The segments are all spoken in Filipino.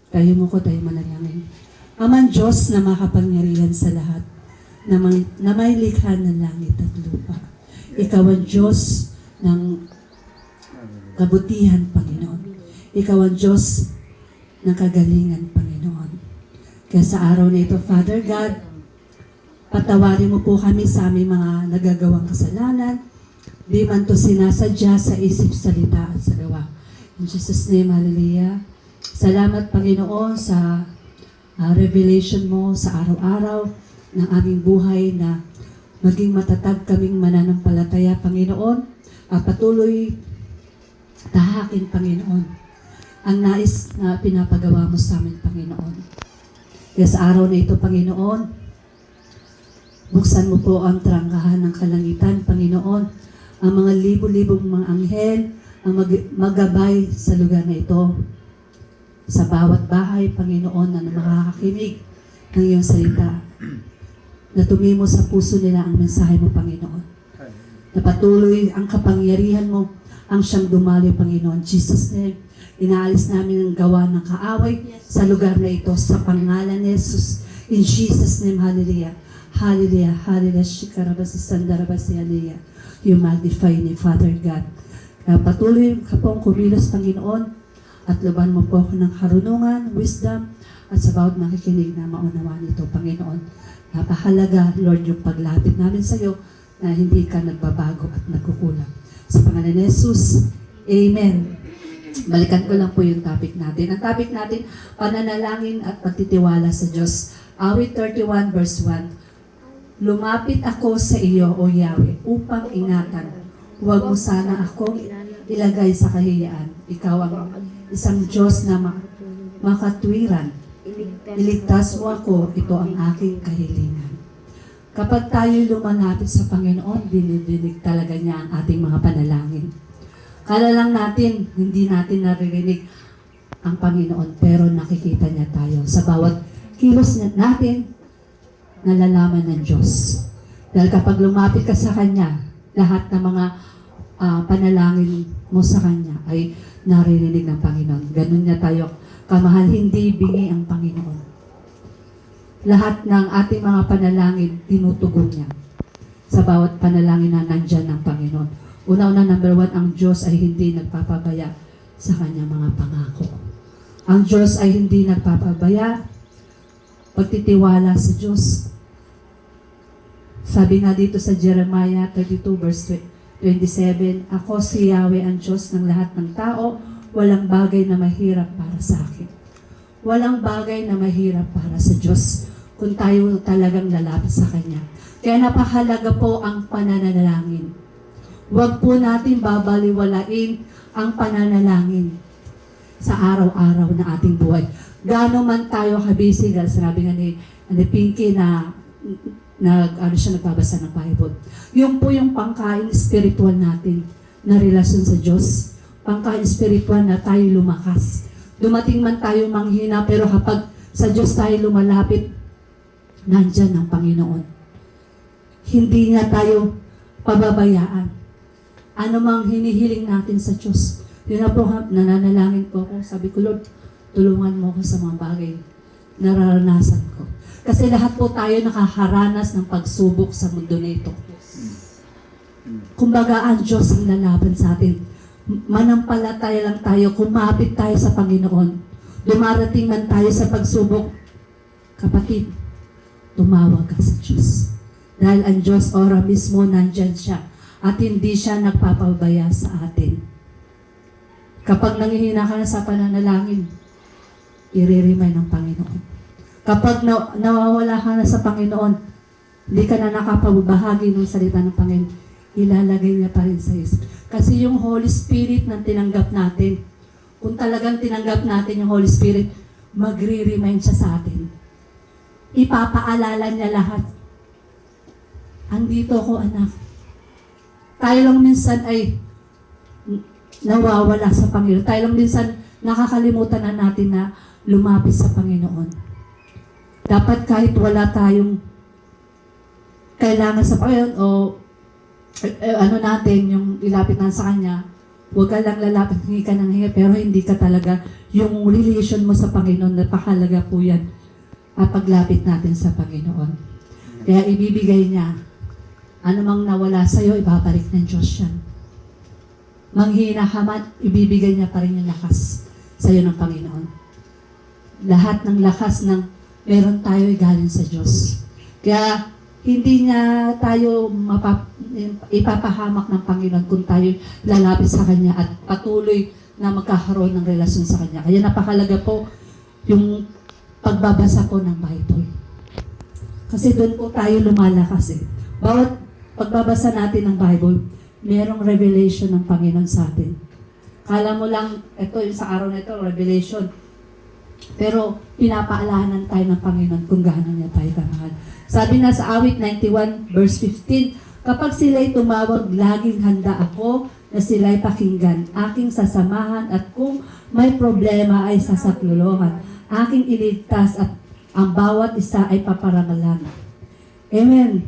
Tayo mo ko, tayo manalangin. Amang Diyos na makapangyarihan sa lahat, na may likha ng langit at lupa. Ikaw ang Diyos ng kabutihan, Panginoon. Ikaw ang Diyos ng kagalingan, Panginoon. Kaya sa araw na ito, Father God, patawarin mo po kami sa aming mga nagagawang kasalanan. Di man to sinasadya sa isip, salita at sa gawa. In Jesus' name, hallelujah. Salamat, Panginoon, sa revelation mo sa araw-araw ng aming buhay na maging matatag kaming mananampalataya, Panginoon. Patuloy tahakin, Panginoon, ang nais na pinapagawa mo sa amin, Panginoon. Kaya sa araw na ito, Panginoon, buksan mo po ang trangkahan ng kalangitan, Panginoon, ang mga libo-libong mga anghel ang magabay sa lugar na ito. Sa bawat bahay, Panginoon, na makakakinig ng iyong salita, na tumimo sa puso nila ang mensahe mo, Panginoon. Na patuloy ang kapangyarihan mo ang siyang dumaloy, Panginoon. Jesus' name, inaalis namin ang gawa ng kaaway sa lugar na ito sa pangalan ni Jesus. In Jesus' name, hallelujah. Hallelujah, hallelujah. Shikarabasi, sandarabasi, hallelujah. You magnify ni Father God. Patuloy ka pong kumilos, Panginoon, at luban mo po ako ng karunungan, wisdom, at sa bawat makikinig na maunawaan ito, Panginoon. Napahalaga, Lord, yung paglapit namin sa iyo na hindi ka nagbabago at nagkukulang. Sa pangalan ni Jesus, Amen. Balikan ko lang po yung topic natin. Ang topic natin, pananalangin at pagtitiwala sa Diyos. Awit 31 verse 1. Lumapit ako sa iyo, O Yahweh, upang ingatan. Huwag mo sana akong ilagay sa kahiyaan. Ikaw ang isang Diyos na makatwiran. Iligtas mo ako, ito ang aking kahilingan. Kapag tayo lumalapit sa Panginoon, dinidinig talaga niya ang ating mga panalangin. Kala lang natin, hindi natin naririnig ang Panginoon, pero nakikita niya tayo. Sa bawat kilos natin, nalalaman ng Diyos. Dahil kapag lumapit ka sa Kanya, lahat ng mga panalangin mo sa Kanya ay naririnig ng Panginoon. Ganun niya tayo kamahal, hindi bingi ang Panginoon. Lahat ng ating mga panalangin, tinutugon niya. Sa bawat panalangin na nandyan ng Panginoon. Una-una, number 1, ang Diyos ay hindi nagpapabaya sa Kanyang mga pangako. Ang Diyos ay hindi nagpapabaya. Pagtitiwala sa Diyos. Sabi nga dito sa Jeremiah 32 verse 27, Ako si Yahweh ang Diyos ng lahat ng tao, walang bagay na mahirap para sa akin. Walang bagay na mahirap para sa Diyos kung tayo talagang lalapit sa Kanya. Kaya napahalaga po ang pananalangin. Huwag po natin babaliwalain ang pananalangin sa araw-araw na ating buhay. Gaano man tayo kabisi, sabi nga ni Pinky na nagbabasa ng Bible. Yung po yung pangkain spiritual natin na relasyon sa Diyos. Pangkain spiritual na tayo lumakas. Dumating man tayo manghina, pero kapag sa Diyos tayo lumalapit, nandyan ang Panginoon. Hindi niya tayo pababayaan. Ano mang hinihiling natin sa Diyos. Yun na po, nananalangin po ako. Sabi ko, Lord, tulungan mo ako sa mga bagay na nararanasan ko. Kasi lahat po tayo nakaharanas ng pagsubok sa mundo na ito. Kumbaga, ang Diyos ang lalaban sa atin. Manampalataya lang tayo, kumapit tayo sa Panginoon. Dumarating man tayo sa pagsubok, kapatid, tumawag ka sa Diyos. Dahil ang Diyos ora mismo nandyan siya at hindi siya nagpapabaya sa atin. Kapag nanghihina ka na sa pananalangin, i-remind ng Panginoon. Kapag nawawala ka na sa Panginoon, hindi ka na nakapabahagi ng salita ng Panginoon, ilalagay niya pa rin sa isip. Kasi yung Holy Spirit na tinanggap natin, kung talagang tinanggap natin yung Holy Spirit, magre-remind siya sa atin. Ipapaalala niya lahat. Andito ko, anak. Tayo lang minsan ay nawawala sa Panginoon. Tayo lang minsan nakakalimutan na natin na lumapit sa Panginoon. Dapat kahit wala tayong kailangan sa Panginoon o ano natin, yung ilapit na sa Kanya, Huwag ka lang lalapit, hingi ka ng hingi, pero hindi ka talaga, yung relation mo sa Panginoon, napakalaga po yan, paglapit natin sa Panginoon. Kaya ibibigay niya, ano mang nawala sa'yo, ibabalik ng Diyos yan. Manghina ka man, ibibigay niya pa rin yung lakas sa'yo ng Panginoon. Lahat ng lakas ng meron tayo ay galing sa Diyos. Kaya hindi niya tayo ipapahamak ng Panginoon kung tayo lalapit sa Kanya at patuloy na magkakaroon ng relasyon sa Kanya. Kaya napakalaga po yung pagbabasa po ng Bible. Kasi doon po tayo lumalakas eh. Bawat pagbabasa natin ng Bible, merong revelation ng Panginoon sa atin. Kala mo lang, ito yung sa araw na ito, revelation. Pero pinapaalahanan tayo ng Panginoon kung gaano niya tayo kamahal. Sabi na sa awit 91 verse 15, kapag sila'y tumawag, laging handa ako na sila'y pakinggan, aking sasamahan at kung may problema ay sasaklolohan, aking iligtas at ang bawat isa ay paparangalan. Amen.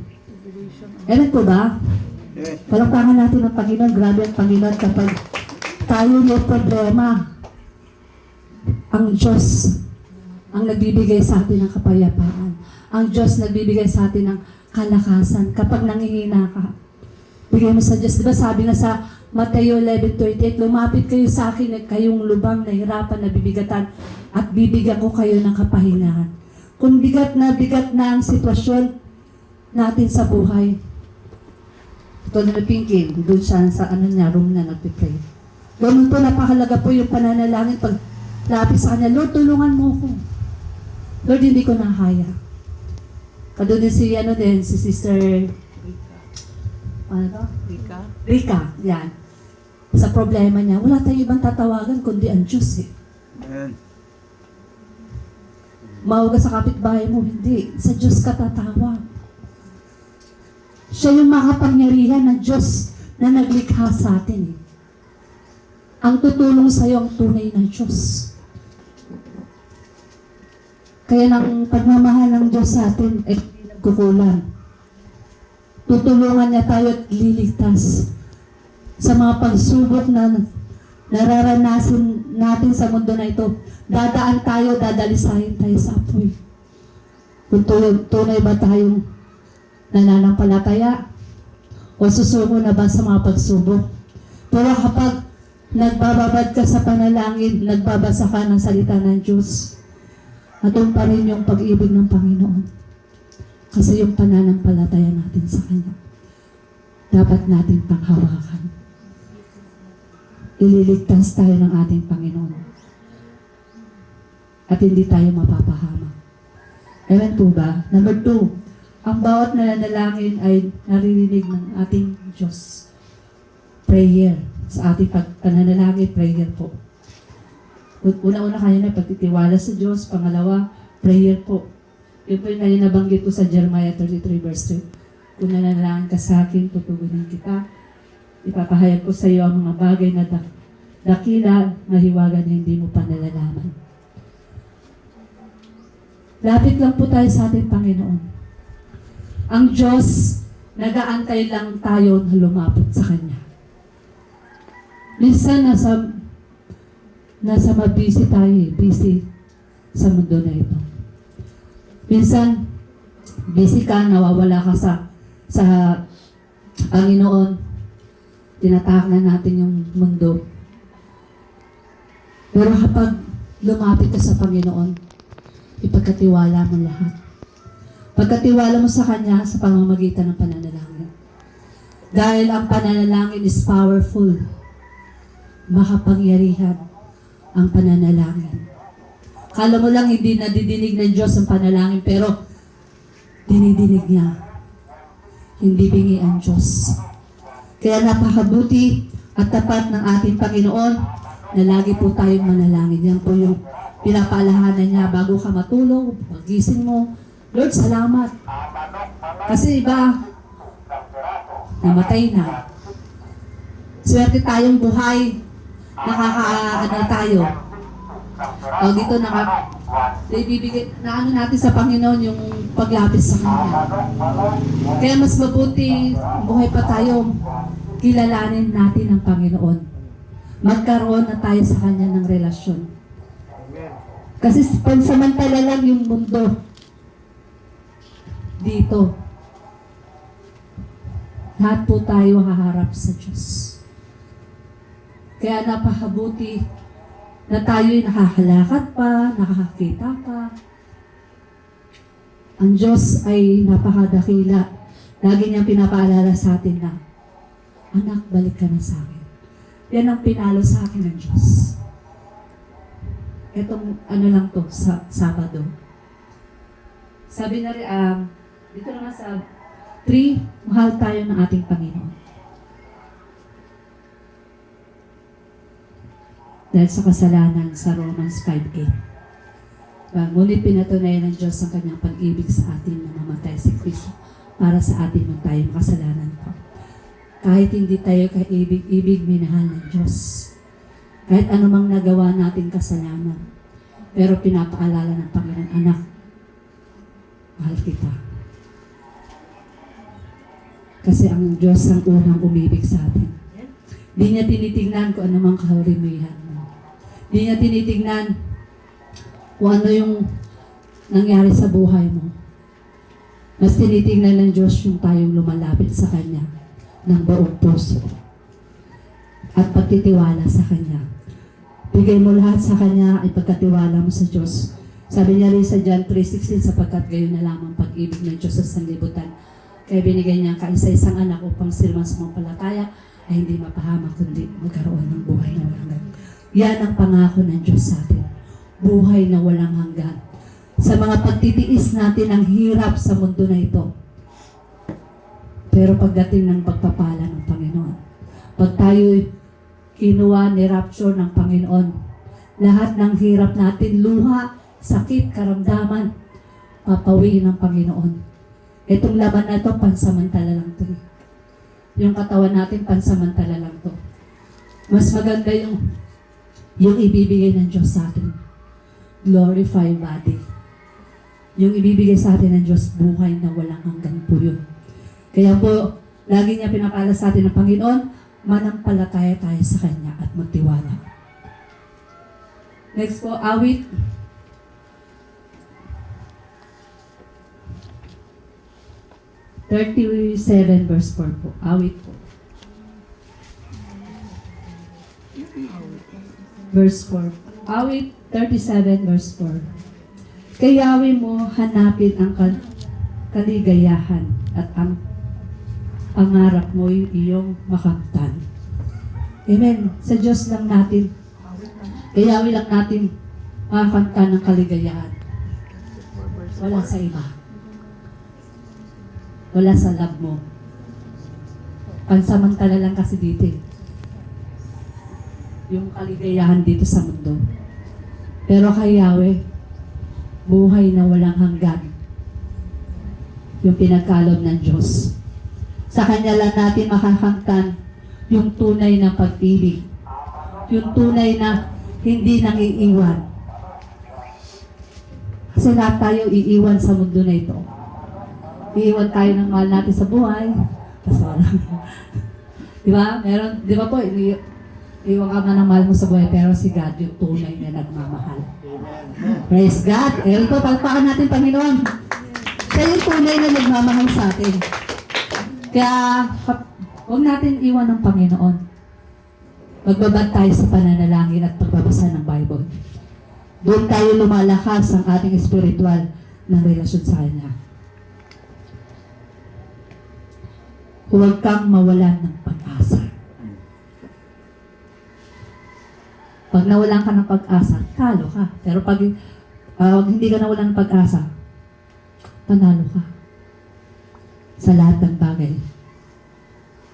Amen po ba? Palakpakan natin ang Panginoon. Grabe ang Panginoon kapag tayo may problema. Ang Diyos ang nagbibigay sa atin ng kapayapaan. Ang Diyos nagbibigay sa atin ng kalakasan. Kapag nangihina ka, bigay mo sa Diyos. Diba sabi na sa Mateo 11:28, lumapit kayo sa akin at kayong lubang, nahirapan, nabibigatan, at bibigyan ko kayo ng kapahingahan. Kung bigat na ang sitwasyon natin sa buhay, ito na Pinky, doon siya sa room na nagpipray. Ganun po, napakalaga po yung pananalangin pag lapit sa Kanya, Lord, tulungan mo ko. Lord, hindi ko nahaya. Kado din si Sister Rika, yan. Sa problema niya, wala tayong ibang tatawagan kundi ang Diyos eh. Amen. Mauga sa kapitbahay mo, hindi. Sa Diyos ka tatawag. Siya yung makapangyarihan ng Diyos na naglikha sa atin eh. Ang tutulong sa iyo ang tunay na Diyos. Kaya ng pagmamahal ng Diyos sa atin ay hindi nagkukulang. Tutulungan niya tayo at liligtas sa mga pagsubok na nararanasin natin sa mundo na ito. Dadaan tayo, dadalisahin tayo sa apoy. Kung tunay ba tayong nananampalataya o susuko na ba sa mga pagsubok? Pero kapag nagbababad ka sa panalangin, nagbabasa ka ng salita ng Diyos, atong pa rin yung pag-ibig ng Panginoon. Kasi yung pananampalataya natin sa Kanya, dapat natin panghawakan. Ililigtas tayo ng ating Panginoon. At hindi tayo mapapahamak. Amen po ba? Number 2, ang bawat nananalangin ay naririnig ng ating Diyos. Prayer. Sa ating pananalangin, prayer po. Una-una kanya na pagtitiwala sa Diyos. Pangalawa, prayer po. Yun po yung kanya nabanggit ko sa Jeremiah 33 verse 2. Kung nananalangin ka sa akin, tutugunin kita. Ipapahayag ko sa iyo ang mga bagay na dakila, mahiwaga na hindi mo pa nalalaman. Lapit lang po tayo sa ating Panginoon. Ang Diyos, nag-aantay lang tayo na lumapit sa Kanya. Minsan, nasa mabisi tayo busy sa mundo na ito. Minsan, busy ka, nawawala ka sa Panginoon. Tinatahak na natin yung mundo. Pero kapag lumapit ka sa Panginoon, ipagkatiwala mo lahat. Pagkatiwala mo sa Kanya sa pamamagitan ng pananalangin. Dahil ang pananalangin is powerful. Makapangyarihan ang pananalangin. Kala mo lang hindi nadidinig ng Diyos ang panalangin, pero dinidinig niya. Hindi bingi ang Diyos. Kaya napakabuti at tapat ng ating Panginoon na lagi po tayong manalangin. Yan po yung pinapaalahanan niya bago ka matulog, pagising mo. Lord, salamat. Kasi iba, namatay na. Swerte tayong buhay. Tayo. O dito ibibigay na natin sa Panginoon yung paglapis sa Kanya. Kaya mas mabuti buhay pa tayo, kilalanin natin ang Panginoon. magkaroon na tayo sa Kanya ng relasyon. Amen. Kasi pansamantala lang yung mundo dito. Lahat po tayo haharap sa Diyos. Kaya napakabuti na tayo'y nakakalakad pa, nakakakita pa. Ang Diyos ay napakadakila. Lagi niyang pinapaalala sa atin na, anak, balik ka na sa akin. Yan ang pinalo sa akin ng Diyos. Etong ano lang to, sa Sabado. Sabi na rin, dito naman sa 3, mahal tayo ng ating Panginoon. Dahil sa kasalanan sa Romans 5:8. Ngunit pinatunayan ng Diyos ang kanyang pag-ibig sa atin na mamatay si Kristo para sa atin nung tayo makasalanan po. Kahit hindi tayo kaibig-ibig minahal ng Diyos. Kahit anumang nagawa natin kasalanan. Pero pinapaalala ng Panginoon, anak, mahal kita. Kasi ang Diyos ang unang umibig sa atin. Di niya tinitingnan kung anumang kaharimuhan mo. Di niya tinitingnan kung ano yung nangyari sa buhay mo. Mas tinitingnan ng Diyos yung tayong lumalapit sa Kanya ng buong puso at pagtitiwala sa Kanya. Bigay mo lahat sa Kanya at pagkatiwala mo sa Diyos. Sabi niya rin sa John 3:16, sapagkat gayon na lamang pag-ibig ng Diyos sa sanlibutan. Kaya binigay niya ang kaisa-isang anak upang sirman sa sumampalataya ay hindi mapahamak kundi magkaroon ng buhay na walang hanggan. Yan ang pangako ng Diyos sa atin. Buhay na walang hanggan. Sa mga pagtitiis natin ang hirap sa mundo na ito. Pero pagdating ng pagpapala ng Panginoon, pag tayo'y kinuha ni rapture ng Panginoon, lahat ng hirap natin, luha, sakit, karamdaman, papawiin ng Panginoon. Itong laban na ito, pansamantala lang ito. Yung katawan natin, pansamantala lang ito. Mas maganda yung ibibigay ng Diyos sa atin. Glorified body. Yung ibibigay sa atin ng Diyos, buhay na walang hanggan po yun. Kaya po, lagi niya pinapala sa atin ng Panginoon, manampalataya tayo sa Kanya at magtiwala. Next po, awit. (37) verse 4 po. Awit po. Verse 4. Awit 37 verse 4. Kayawi mo hanapin ang kaligayahan at ang pangarap mo iyong makamtan. Amen. Sa Diyos lang natin. Kayawi lang natin makakamtan ng kaligayahan. Wala sa iba. Wala sa love mo. Pansamantala lang kasi dito eh. Yung kaligayahan dito sa mundo. Pero kay Yahweh, buhay na walang hanggan. Yung pinagkaloob ng Diyos. Sa Kanya lang natin makakamtan yung tunay na pag-ibig. Yung tunay na hindi nangiiwan. Kasi lahat tayo iiwan sa mundo na ito. Iiwan tayo ng mahal natin sa buhay. Kasi wala. Diba? Meron, di ba po, iiwan ka na ng mahal mo sa buhay, pero si God yung tunay na nagmamahal. Praise God! Eh, ito, palpakan natin, Panginoon. Siya yung tunay na nagmamahal sa atin. Kaya, huwag natin iwan ng Panginoon. Magbabad tayo sa pananalangin at pagbabasa ng Bible. Doon tayo lumalakas ang ating spiritual na relasyon sa Kanya. Huwag kang mawalan ng pag-asa. Pag nawalan ka ng pag-asa, talo ka. Pero pag hindi ka nawalan ng pag-asa, panalo ka. Sa lahat ng bagay.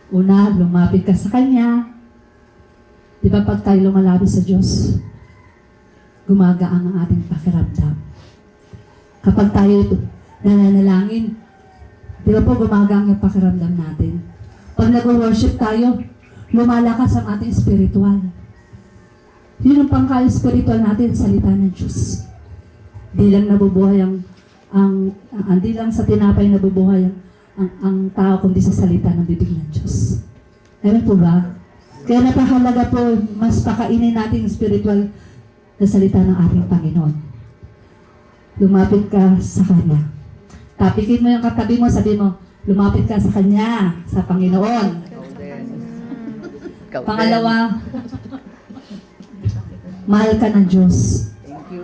Una, lumapit ka sa Kanya. Di ba pag tayo lumalapit sa Diyos, gumagaan ang ating pakiramdam. Kapag tayo nananalangin, di ba po gumagaan yung pakiramdam natin? Pag nag-worship tayo, lumalakas ang ating spiritual. Yun ang pangkain spiritual natin, salita ng Diyos. Di lang nabubuhay di lang sa tinapay nabubuhay ang tao, kundi sa salita ng bibig ng Diyos. Amen po ba? Kaya napakahalaga po, mas pakainin natin yung spiritual na salita ng ating Panginoon. Lumapit ka sa Kanya. Tapikin mo yung katabi mo, sabi mo, lumapit ka sa Kanya, sa Panginoon. Pangalawa, mahal ka ng Diyos. Thank you.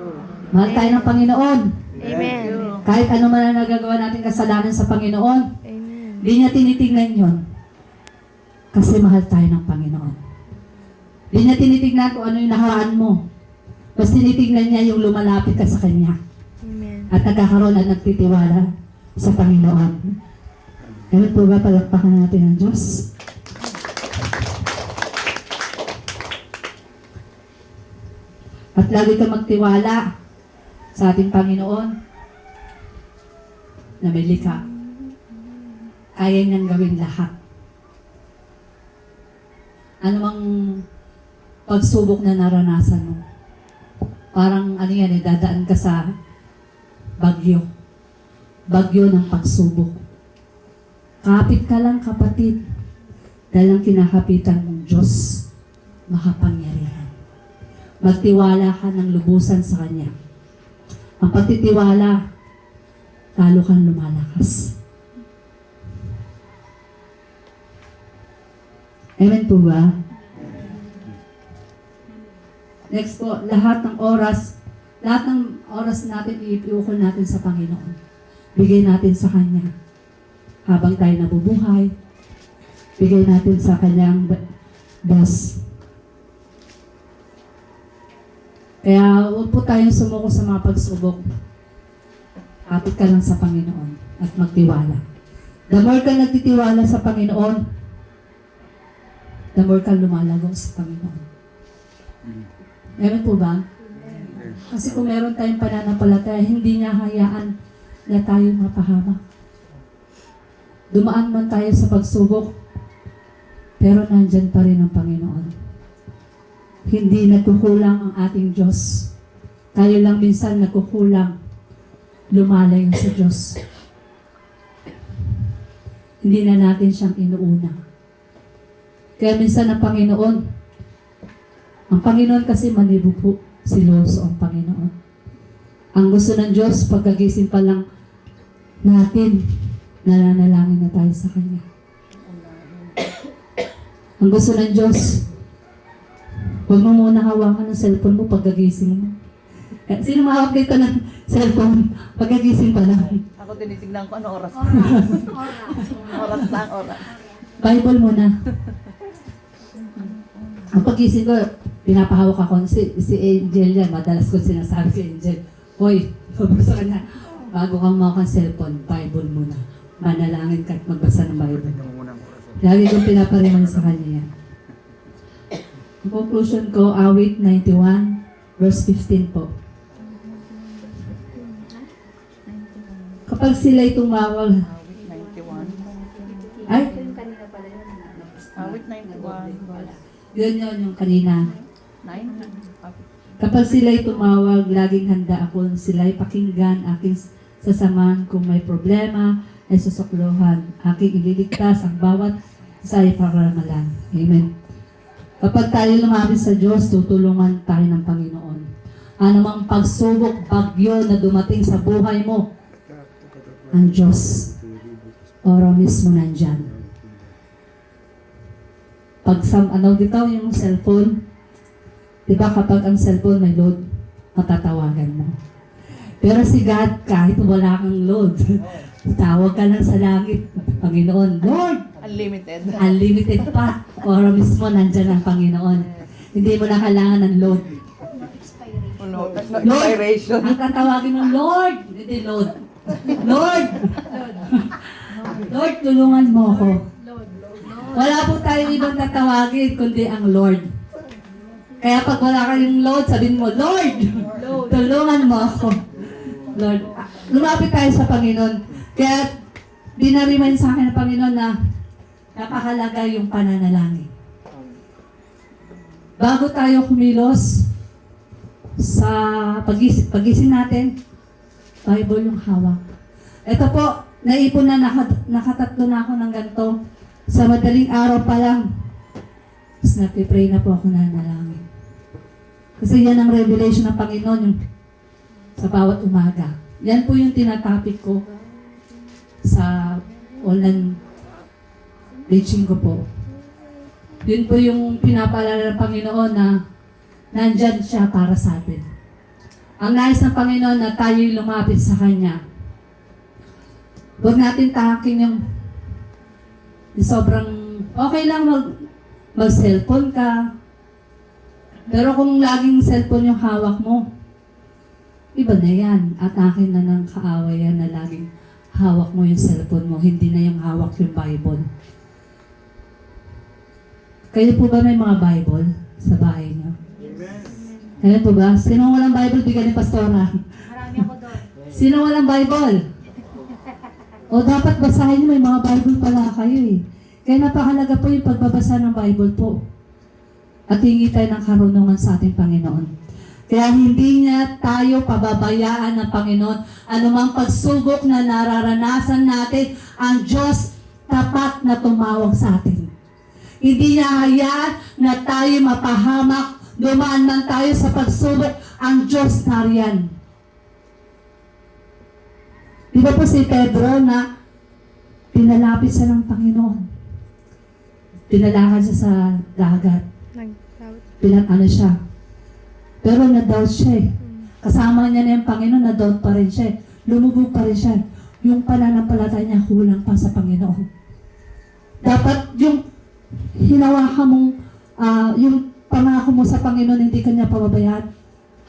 Mahal tayo ng Panginoon. Amen. Kahit ano man ang nagagawa natin kasalanan sa Panginoon, Amen. hindi niya tinitingnan yon. Kasi mahal tayo ng Panginoon. Hindi niya tinitingnan kung ano yung nakaraan mo. Mas tinitingnan niya yung lumalapit ka sa Kanya. Amen. At nagkakaroon at nagtitiwala sa Panginoon. Ganun po ba palakpakan natin ang Diyos? At lagi ka magtiwala sa ating Panginoon na may likha. Kaya niyang gawin lahat. Ano mang pagsubok na naranasan mo. Parang ano yan, dadaan ka sa bagyo. Bagyo ng pagsubok. Kapit ka lang, kapatid. Dahil ang kinakapitan mong Diyos, makapangyarihan. Magtiwala ka ng lubusan sa Kanya. Ang pagtitiwala, lalo kang lumalakas. Amen po ba? Next po, lahat ng oras natin iiukol natin sa Panginoon. Bigay natin sa Kanya. Habang tayo nabubuhay, bigay natin sa Kanyang best. Kaya huwag po tayong sumuko sa mga pagsubok. Kapit ka lang sa Panginoon at magtiwala. The more ka nagtitiwala sa Panginoon, the more ka lumalago sa Panginoon. Meron po ba? Kasi kung meron tayong pananampalataya, hindi niya hayaan na tayo mapahamak. Dumaan man tayo sa pagsubok, pero nandyan pa rin ang Panginoon. Hindi nagkukulang ang ating Diyos. Tayo lang minsan nagkukulang, lumalayo sa Diyos. Hindi na natin siyang inuuna. Kaya minsan ang Panginoon kasi manibupo, siloso ang Panginoon. Ang gusto ng Diyos, pagkagising pa lang natin, nananalangin na tayo sa Kanya. Ang gusto ng Diyos, huwag mo muna hawakan ng cellphone mo pagkagising mo. Sino mahawak dito ng cellphone pagkagising pa lang? Ako tinitignan ko ano oras. Oras lang, oras. Bible muna. Ang paggising ko, pinapahawak ako. Si Angel yan, madalas ko sinasabi si Angel, hoy, sabi ko sa kanya, bago kang mawak ang cellphone, Bible muna. Manalangin ka at magbasa ng Bible. Lagi kong pinapariman sa kanya yan. Ang conclusion ko, awit 91, verse 15 po. Kapag sila'y tumawag, Awit 91. ay, Awit 91. yun yung kanina. 9. Kapag sila'y tumawag, laging handa ako sila'y pakinggan, aking sasamahan kung may problema, ay susukluhan. Aking ililigtas ang bawat isa ay parangalan. Amen. Kapag tayo lumapit sa Diyos, tutulungan tayo ng Panginoon. Anumang pagsubok, bagyo na dumating sa buhay mo, ang Diyos, oro mismo nandyan. Pag dito yung cellphone, diba kapag ang cellphone may load, matatawagan mo. Pero si God, kahit wala kang load, tawag ka lang sa langit, Panginoon, Lord! Unlimited. Unlimited pa. Oro mismo nandyan ang Panginoon. Hindi mo na kailangan ng load. No Lord! expiration. Ang tatawagin mo, Lord! Hindi load. Lord! Lord, tulungan mo ako. Wala po tayong ibang tatawagin kundi ang Lord. Kaya pag wala kayong load, sabihin mo, Lord! Tulungan mo ako. Lord, lumapit tayo sa Panginoon. Kaya dinariman sa akin ng Panginoon na napakahalaga yung pananalangin. Bago tayo kumilos sa pagising natin, Bible yung hawak. Ito po, naipon na, nakatatlo na ako ng ganito. Sa madaling araw pa lang, Tapos nagpipray na po ako na nalangin. Kasi yan ang revelation ng Panginoon yung sa bawat umaga. Yan po yung tinatapik ko sa online preaching ko po. Yun po yung pinapaalala ng Panginoon na nandyan siya para sa atin. Ang nais ng Panginoon na tayo'y lumapit sa Kanya. Huwag natin tahakin yung sobrang okay lang mag-cellphone ka. Pero kung laging cellphone yung hawak mo, iba na yan. At akin na ng kaaway yan na laging hawak mo yung cellphone mo, hindi na yung hawak yung Bible. Kayo po ba may mga Bible sa bahay niyo? Ayan po ba? Sino walang Bible, bigyan ni Pastora. Marami ako doon. Sino walang Bible? O dapat basahin niyo, may mga Bible pala kayo eh. Kaya napakalaga po yung pagbabasa ng Bible po. At hingi tayo ng karunungan sa ating Panginoon. Kaya hindi niya tayo pababayaan ng Panginoon. Anumang pagsubok na nararanasan natin, ang Diyos tapat na tumawag sa atin. Hindi niya hayaan na tayo mapahamak. Dumaan man tayo sa pagsubok, ang Diyos nariyan. Di ba po si Pedro na pinalapit siya ng Panginoon? Pinalakad siya sa dagat. Ano siya. Pero na-doubt siya eh. Kasama niya na yung Panginoon, na-doubt pa rin siya. Lumubog pa rin siya. Yung pananampalataya niya kulang pa sa Panginoon. Dapat yung hinawakan mong, yung pangako mo sa Panginoon, hindi ka niya pababayaan.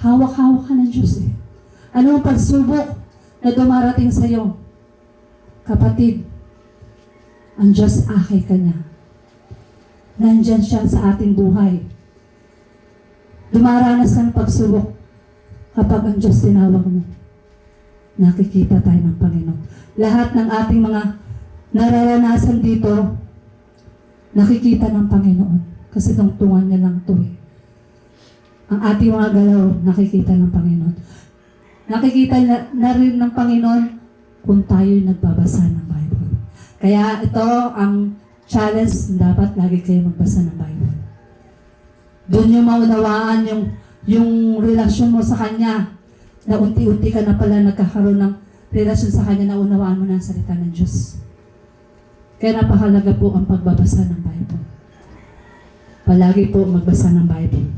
Hawak-hawak ka ng Diyos eh. Ano ang pagsubok na dumarating sa iyo? Kapatid, ang Diyos akay ka niya. Nandyan siya sa ating buhay. Dumaranas ng pagsubok kapag ang Diyos tinawag mo. Nakikita tayo ng Panginoon. Lahat ng ating mga nararanasan dito, nakikita ng Panginoon. Kasi tungtungan niya lang ito eh. Ang ating mga galaw, nakikita ng Panginoon. Nakikita na rin ng Panginoon kung tayo'y nagbabasa ng Bible. Kaya ito ang challenge, dapat lagi kayo magbasa ng Bible. Doon yung maunawaan yung relasyon mo sa Kanya, na unti-unti ka na pala nagkakaroon ng relasyon sa Kanya, na unawaan mo na ang salita ng Diyos. Kaya napakalaga po ang pagbabasa ng Bible. Palagi po magbasa ng Bible.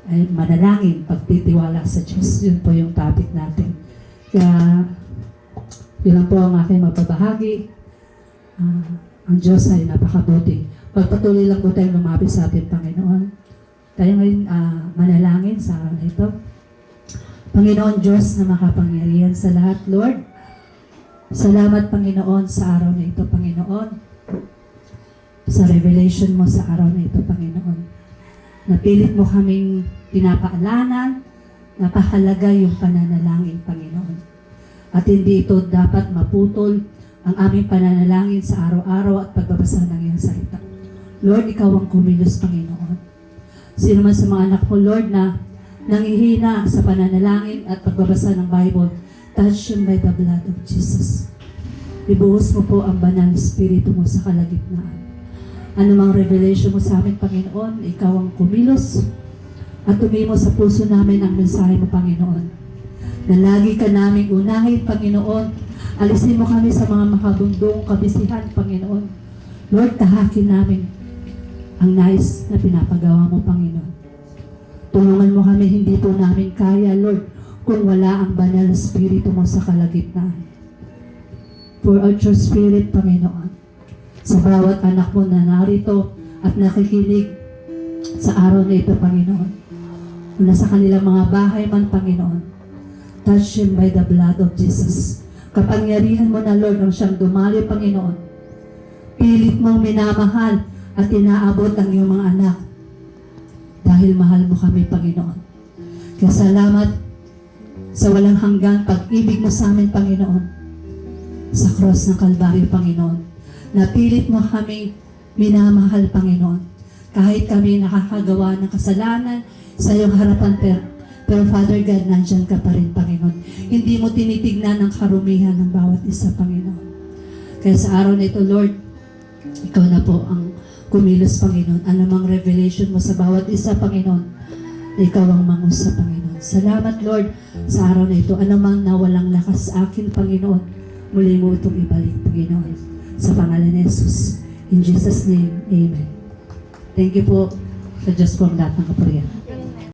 Ay manalangin, pagtitiwala sa Diyos. Yun po yung topic natin. Kaya, yun lang po ang aking mababahagi. Ang Diyos ay napakabuti. Pagpatuloy lang po tayong lumapit sa ating Panginoon. Tayo ngayon manalangin sa araw na ito. Panginoon Diyos na makapangyarihan sa lahat, Lord. Salamat, Panginoon, sa araw na ito, Panginoon. Sa revelation mo sa araw na ito, Panginoon. Napilit mo kaming pinapaalanan, napahalaga yung pananalangin, Panginoon. At hindi ito dapat maputol ang aming pananalangin sa araw-araw at pagbabasa ng iyong salita. Lord, ikaw ang kumilos, Panginoon. Sino man sa mga anak mo, Lord, na nangihina sa pananalangin at pagbabasa ng Bible, touch him by the blood of Jesus. Ibuhos mo po ang banal Espiritu mo sa kalagitnaan. Anumang revelation mo sa amin, Panginoon, ikaw ang kumilos at tumimo sa puso namin ang mensahe mo, Panginoon. Na lagi ka naming unahin, Panginoon. Alisin mo kami sa mga makabundong kabisihan, Panginoon. Lord, tahakin namin ang nais na pinapagawa mo, Panginoon. Tulungan mo kami, hindi po namin kaya, Lord, kung wala ang banal na Espiritu mo sa kalagitnaan. Pour out your Spirit, Panginoon, sa bawat anak mo na narito at nakikinig sa araw na ito, Panginoon. Mula sa kanilang mga bahay man, Panginoon. Touch him by the blood of Jesus. Kapangyarihan mo na, Lord, ang siyang dumali, Panginoon. Pilit mong minamahal at inaabot ang iyong mga anak. Dahil mahal mo kami, Panginoon. Kaya salamat sa walang hanggang pag-ibig mo sa amin, Panginoon. Sa cross ng Kalbaryo, Panginoon. Napilit mo kami minamahal, Panginoon. Kahit kami nakakagawa ng kasalanan sa iyong harapan, pero Father God, nandyan ka pa rin, Panginoon. Hindi mo tinitignan ang karumihan ng bawat isa, Panginoon. Kaya sa araw na ito, Lord, ikaw na po ang kumilos, Panginoon. Anumang revelation mo sa bawat isa, Panginoon, na ikaw ang mangusap, Panginoon. Salamat, Lord, sa araw na ito. Anumang nawalang lakas sa akin, Panginoon, muli mo itong ibalik, Panginoon. Sa pangalan ni Jesus. In Jesus' name, Amen. Thank you po sa Diyos po ang lahat ng kapurihan.